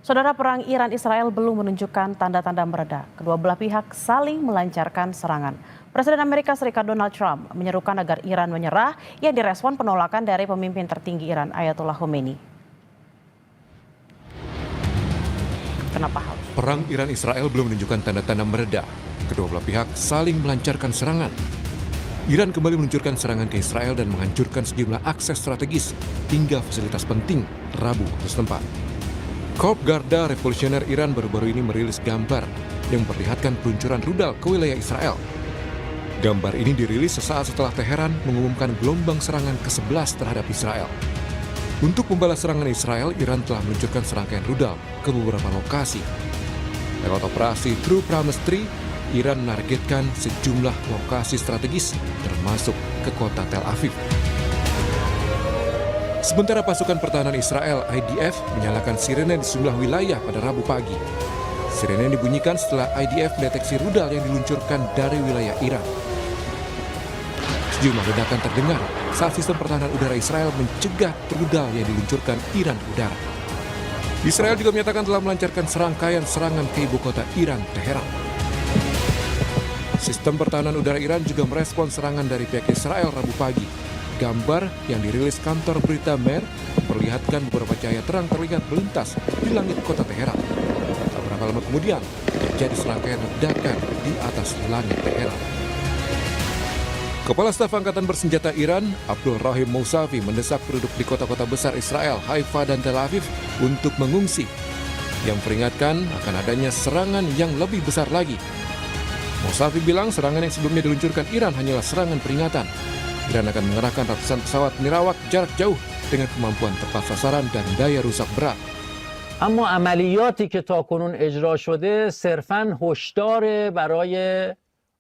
Saudara, perang Iran-Israel belum menunjukkan tanda-tanda mereda. Kedua belah pihak saling melancarkan serangan. Presiden Amerika Serikat Donald Trump menyerukan agar Iran menyerah yang direspon penolakan dari pemimpin tertinggi Iran Ayatollah Khomeini. Kenapa hal? Perang Iran-Israel belum menunjukkan tanda-tanda mereda. Kedua belah pihak saling melancarkan serangan. Iran kembali meluncurkan serangan ke Israel dan menghancurkan sejumlah akses strategis hingga fasilitas penting Rabu waktu setempat. Korps Garda Revolusioner Iran baru-baru ini merilis gambar yang memperlihatkan peluncuran rudal ke wilayah Israel. Gambar ini dirilis sesaat setelah Teheran mengumumkan gelombang serangan ke-11 terhadap Israel. Untuk membalas serangan Israel, Iran telah meluncurkan serangkaian rudal ke beberapa lokasi. Lewat operasi True Promise 3, Iran menargetkan sejumlah lokasi strategis termasuk ke kota Tel Aviv. Sementara pasukan pertahanan Israel IDF menyalakan sirene di sejumlah wilayah pada Rabu pagi. Sirene dibunyikan setelah IDF mendeteksi rudal yang diluncurkan dari wilayah Iran. Sejumlah ledakan terdengar saat sistem pertahanan udara Israel mencegah rudal yang diluncurkan Iran ke udara. Israel juga menyatakan telah melancarkan serangkaian serangan ke ibu kota Iran, Teheran. Sistem pertahanan udara Iran juga merespon serangan dari pihak Israel Rabu pagi. Gambar yang dirilis kantor berita Mer memperlihatkan beberapa cahaya terang terlihat melintas di langit kota Teheran. Beberapa lama kemudian, terjadi serangkaian ledakan di atas langit Teheran. Kepala Staf Angkatan Bersenjata Iran, Abdul Rahim Mousavi, mendesak penduduk di kota-kota besar Israel, Haifa dan Tel Aviv untuk mengungsi, yang memperingatkan akan adanya serangan yang lebih besar lagi. Mousavi bilang serangan yang sebelumnya diluncurkan Iran hanyalah serangan peringatan. Iran akan mengerahkan ratusan pesawat nirawak jarak jauh dengan kemampuan tepat sasaran dan daya rusak berat. اما عملیاتی که تاکنون اجرا شده صرفاً هشدار برای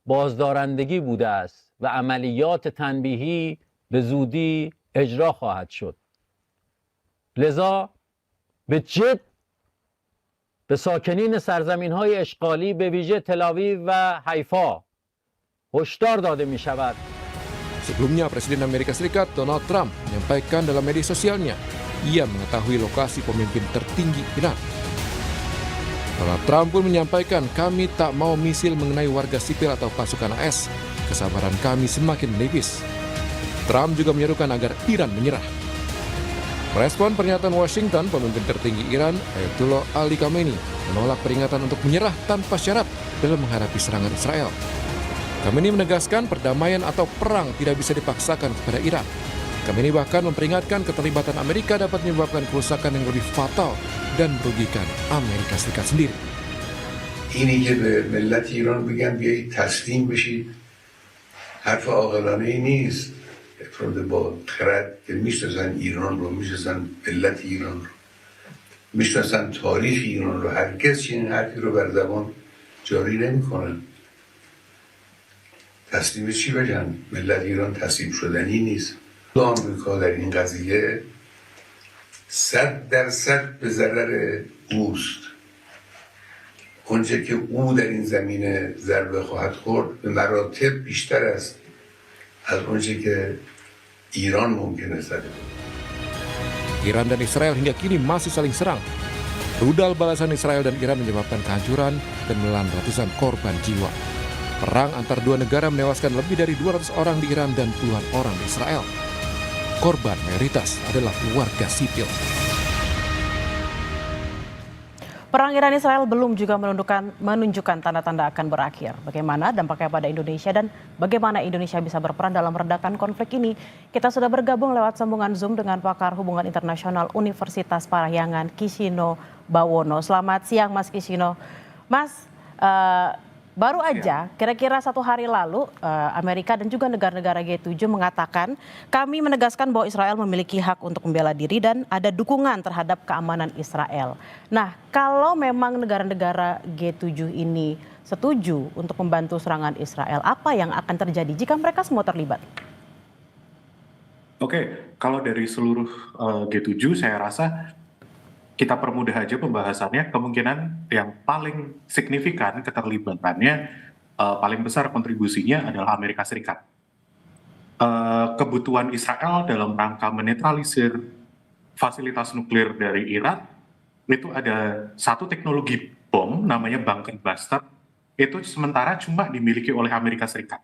بازدارندگی بوده است و عملیات تنبیهی به زودی اجرا خواهد شد. لذا به جد به ساکنین سرزمین‌های اشغالی به ویژه تل‌آویو و حیفا هشدار داده می‌شود. Sebelumnya, Presiden Amerika Serikat Donald Trump menyampaikan dalam media sosialnya, ia mengetahui lokasi pemimpin tertinggi Iran. Donald Trump pun menyampaikan, kami tak mau misil mengenai warga sipil atau pasukan AS. Kesabaran kami semakin menipis. Trump juga menyerukan agar Iran menyerah. Merespon pernyataan Washington, pemimpin tertinggi Iran, Ayatollah Ali Khamenei, menolak peringatan untuk menyerah tanpa syarat dalam menghadapi serangan Israel. Khamenei menegaskan perdamaian atau perang tidak bisa dipaksakan kepada Iran. Khamenei bahkan memperingatkan keterlibatan Amerika dapat menyebabkan kerusakan yang lebih fatal dan merugikan Amerika Serikat sendiri. اینی که به ملت ایران بگن بیایید تسلیم بشید حرف عاقلانه ای نیست. افراد با خرد که میشناسن ایران رو، میشناسن ملت ایران رو، میشناسن تاریخ ایران رو، هرگز چنین حرفی رو بر زبان جاری نمیکنن. تسلیم چی بگن؟ ملت ایران تسلیم شدنی نیست. آمریکا در این قضیه 100% به ضرر اوست. اونچه که او در این زمینه ضربه خواهد خورد به مراتب بیشتر است از اونچه که ایران ممکنه زده. Iran dan Israel hingga kini masih saling serang. Rudal balasan Israel dan Iran menyebabkan kehancuran dan menelan ratusan korban jiwa. Perang antar dua negara menewaskan lebih dari 200 orang di Iran dan puluhan orang di Israel. Korban mayoritas adalah warga sipil. Perang Iran-Israel belum juga menunjukkan tanda-tanda akan berakhir. Bagaimana dampaknya pada Indonesia dan bagaimana Indonesia bisa berperan dalam meredakan konflik ini? Kita sudah bergabung lewat sambungan Zoom dengan pakar hubungan internasional Universitas Parahyangan, Kishino Bawono. Selamat siang, Mas Kishino. Mas, baru aja kira-kira 1 hari lalu Amerika dan juga negara-negara G7 mengatakan kami menegaskan bahwa Israel memiliki hak untuk membela diri dan ada dukungan terhadap keamanan Israel. Nah, kalau memang negara-negara G7 ini setuju untuk membantu serangan Israel, apa yang akan terjadi jika mereka semua terlibat? Oke, kalau dari seluruh G7 saya rasa kita permudah aja pembahasannya, kemungkinan yang paling signifikan keterlibatannya, paling besar kontribusinya adalah Amerika Serikat. Kebutuhan Israel dalam rangka menetralisir fasilitas nuklir dari Iran itu ada satu teknologi bom namanya bunker buster, itu sementara cuma dimiliki oleh Amerika Serikat.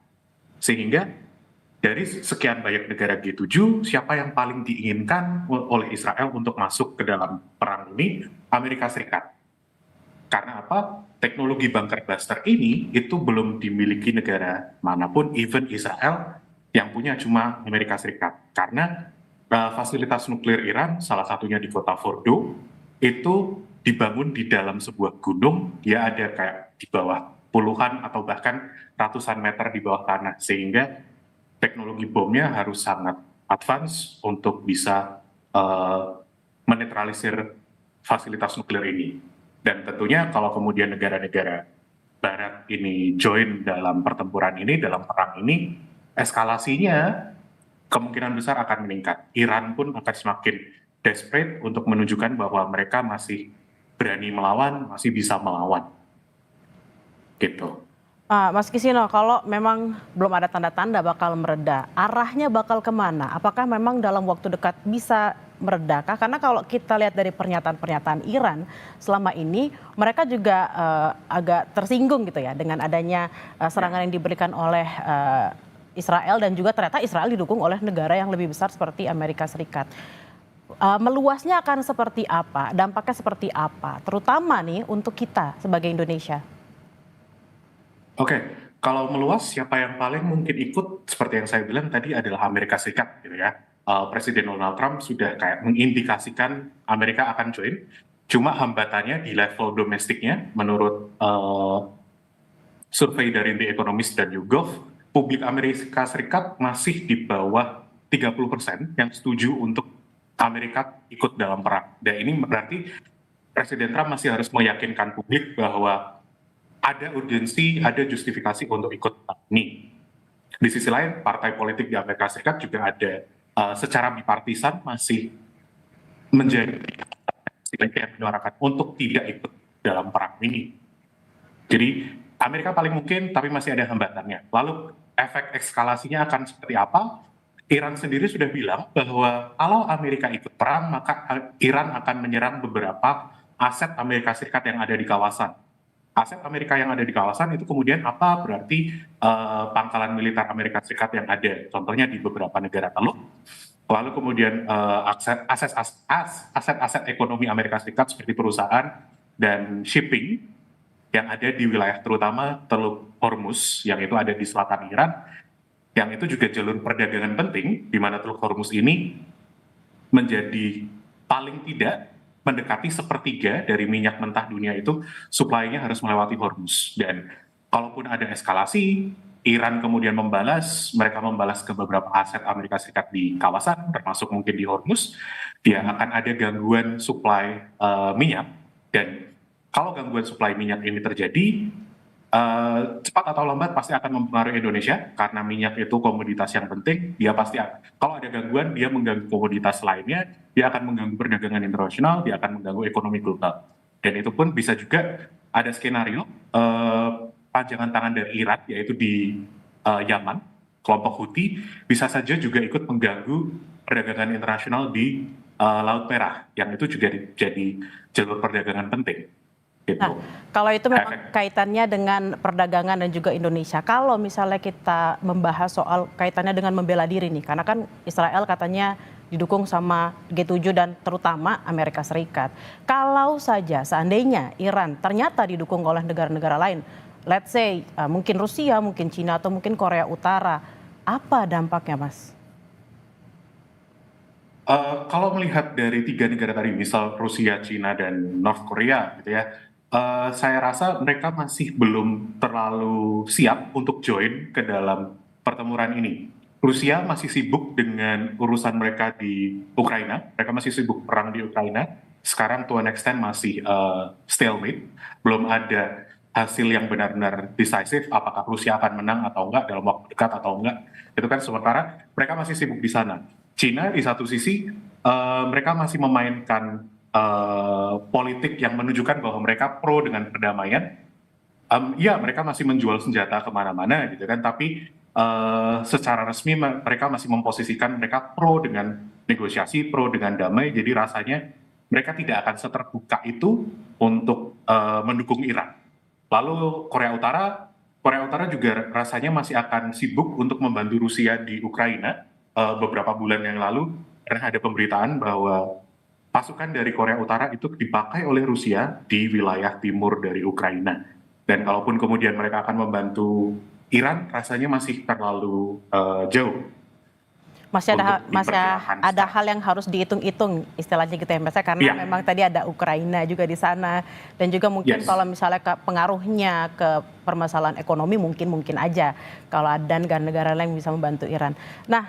Sehingga dari sekian banyak negara G7, siapa yang paling diinginkan oleh Israel untuk masuk ke dalam perang ini? Amerika Serikat. Karena apa? Teknologi bunker buster ini itu belum dimiliki negara manapun, even Israel, yang punya cuma Amerika Serikat. Karena fasilitas nuklir Iran, salah satunya di kota Fordo, itu dibangun di dalam sebuah gunung, dia ada kayak di bawah puluhan atau bahkan ratusan meter di bawah tanah, sehingga teknologi bomnya harus sangat advance untuk bisa menetralisir fasilitas nuklir ini. Dan tentunya kalau kemudian negara-negara Barat ini join dalam pertempuran ini, dalam perang ini, eskalasinya kemungkinan besar akan meningkat. Iran pun akan semakin desperate untuk menunjukkan bahwa mereka masih berani melawan, masih bisa melawan. Gitu. Mas Kisino, kalau memang belum ada tanda-tanda bakal mereda, arahnya bakal kemana? Apakah memang dalam waktu dekat bisa meredakah? Karena kalau kita lihat dari pernyataan-pernyataan Iran selama ini, mereka juga agak tersinggung gitu ya dengan adanya serangan yang diberikan oleh Israel, dan juga ternyata Israel didukung oleh negara yang lebih besar seperti Amerika Serikat. Meluasnya akan seperti apa? Dampaknya seperti apa? Terutama nih untuk kita sebagai Indonesia. Oke, kalau meluas siapa yang paling mungkin ikut seperti yang saya bilang tadi adalah Amerika Serikat gitu ya. Presiden Donald Trump sudah kayak mengindikasikan Amerika akan join. Cuma hambatannya di level domestiknya menurut survei dari The Economist dan YouGov, publik Amerika Serikat masih di bawah 30% yang setuju untuk Amerika ikut dalam perang. Dan ini berarti Presiden Trump masih harus meyakinkan publik bahwa ada urgensi, ada justifikasi untuk ikut ini. Di sisi lain, partai politik di Amerika Serikat juga ada secara bipartisan masih menjadi yang menyuarakan untuk tidak ikut dalam perang ini. Jadi Amerika paling mungkin, tapi masih ada hambatannya. Lalu efek eskalasinya akan seperti apa? Iran sendiri sudah bilang bahwa kalau Amerika ikut perang, maka Iran akan menyerang beberapa aset Amerika Serikat yang ada di kawasan. Aset Amerika yang ada di kawasan itu kemudian apa? Berarti pangkalan militer Amerika Serikat yang ada, contohnya di beberapa negara Teluk. Lalu kemudian aset-aset ekonomi Amerika Serikat seperti perusahaan dan shipping yang ada di wilayah terutama Teluk Hormuz, yang itu ada di selatan Iran, yang itu juga jalur perdagangan penting, di mana Teluk Hormuz ini menjadi paling tidak mendekati sepertiga dari minyak mentah dunia itu suplainya harus melewati Hormuz. Dan kalaupun ada eskalasi, Iran kemudian mereka membalas ke beberapa aset Amerika Serikat di kawasan, termasuk mungkin di Hormuz, dia akan ada gangguan suplai minyak. Dan kalau gangguan suplai minyak ini terjadi, cepat atau lambat pasti akan mempengaruhi Indonesia, karena minyak itu komoditas yang penting. Dia pasti, kalau ada gangguan, dia mengganggu komoditas lainnya, dia akan mengganggu perdagangan internasional, dia akan mengganggu ekonomi global. Dan itu pun bisa juga ada skenario panjangan tangan dari Iran, yaitu di Yaman, kelompok Houthi, bisa saja juga ikut mengganggu perdagangan internasional di Laut Merah, yang itu juga jadi jalur perdagangan penting. Gitu. Nah, kalau itu memang kaitannya dengan perdagangan dan juga Indonesia. Kalau misalnya kita membahas soal kaitannya dengan membela diri nih, karena kan Israel katanya didukung sama G7 dan terutama Amerika Serikat. Kalau saja seandainya Iran ternyata didukung oleh negara-negara lain, let's say mungkin Rusia, mungkin Cina, atau mungkin Korea Utara, apa dampaknya, Mas? Kalau melihat dari tiga negara tadi, misal Rusia, Cina, dan North Korea, gitu ya, saya rasa mereka masih belum terlalu siap untuk join ke dalam pertempuran ini. Rusia masih sibuk dengan urusan mereka di Ukraina, mereka masih sibuk perang di Ukraina. Sekarang to an extent masih stalemate, belum ada hasil yang benar-benar decisive, apakah Rusia akan menang atau enggak dalam waktu dekat atau enggak. Itu kan sementara mereka masih sibuk di sana. Cina di satu sisi mereka masih memainkan politik yang menunjukkan bahwa mereka pro dengan perdamaian. Ya, mereka masih menjual senjata kemana-mana gitu kan, tapi secara resmi mereka masih memposisikan mereka pro dengan negosiasi, pro dengan damai. Jadi rasanya mereka tidak akan seterbuka itu untuk mendukung Iran. Lalu Korea Utara juga rasanya masih akan sibuk untuk membantu Rusia di Ukraina. Beberapa bulan yang lalu karena ada pemberitaan bahwa pasukan dari Korea Utara itu dipakai oleh Rusia di wilayah timur dari Ukraina. Dan kalaupun kemudian mereka akan membantu Iran, rasanya masih terlalu jauh. Masih ada untuk diperkirakan sekarang. hal yang harus dihitung-hitung istilahnya gitu ya Mas, karena Iya. memang tadi ada Ukraina juga di sana dan juga mungkin Yes. kalau misalnya pengaruhnya ke permasalahan ekonomi mungkin aja kalau ada negara-negara lain bisa membantu Iran. Nah,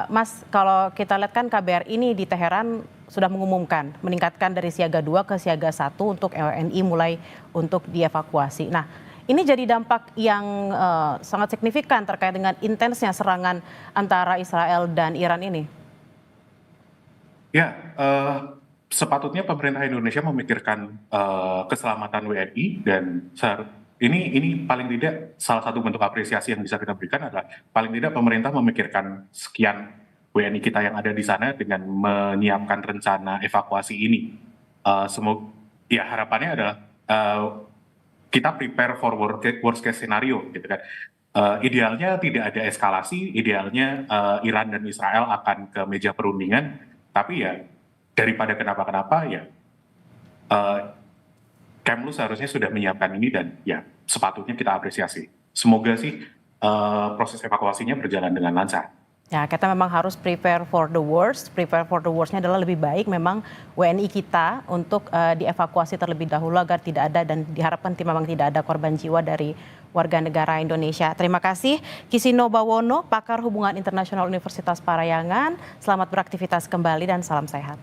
Mas, kalau kita lihat kan KBRI ini di Teheran sudah mengumumkan meningkatkan dari siaga 2 ke siaga 1 untuk WNI mulai untuk dievakuasi. Nah, ini jadi dampak yang sangat signifikan terkait dengan intensnya serangan antara Israel dan Iran ini. Ya, sepatutnya pemerintah Indonesia memikirkan keselamatan WNI dan ini paling tidak salah satu bentuk apresiasi yang bisa kita berikan adalah paling tidak pemerintah memikirkan sekian WNI kita yang ada di sana dengan menyiapkan rencana evakuasi ini. Semoga ya harapannya adalah kita prepare for worst case scenario gitu kan. Idealnya tidak ada eskalasi, idealnya Iran dan Israel akan ke meja perundingan, tapi ya daripada kenapa-kenapa ya Kemlu seharusnya sudah menyiapkan ini dan ya sepatutnya kita apresiasi. Semoga sih proses evakuasinya berjalan dengan lancar. Ya, kita memang harus prepare for the worst. Prepare for the worst-nya adalah lebih baik memang WNI kita untuk dievakuasi terlebih dahulu agar tidak ada dan diharapkan memang tidak ada korban jiwa dari warga negara Indonesia. Terima kasih Kisino Bawono, pakar hubungan internasional Universitas Parayangan. Selamat beraktivitas kembali dan salam sehat.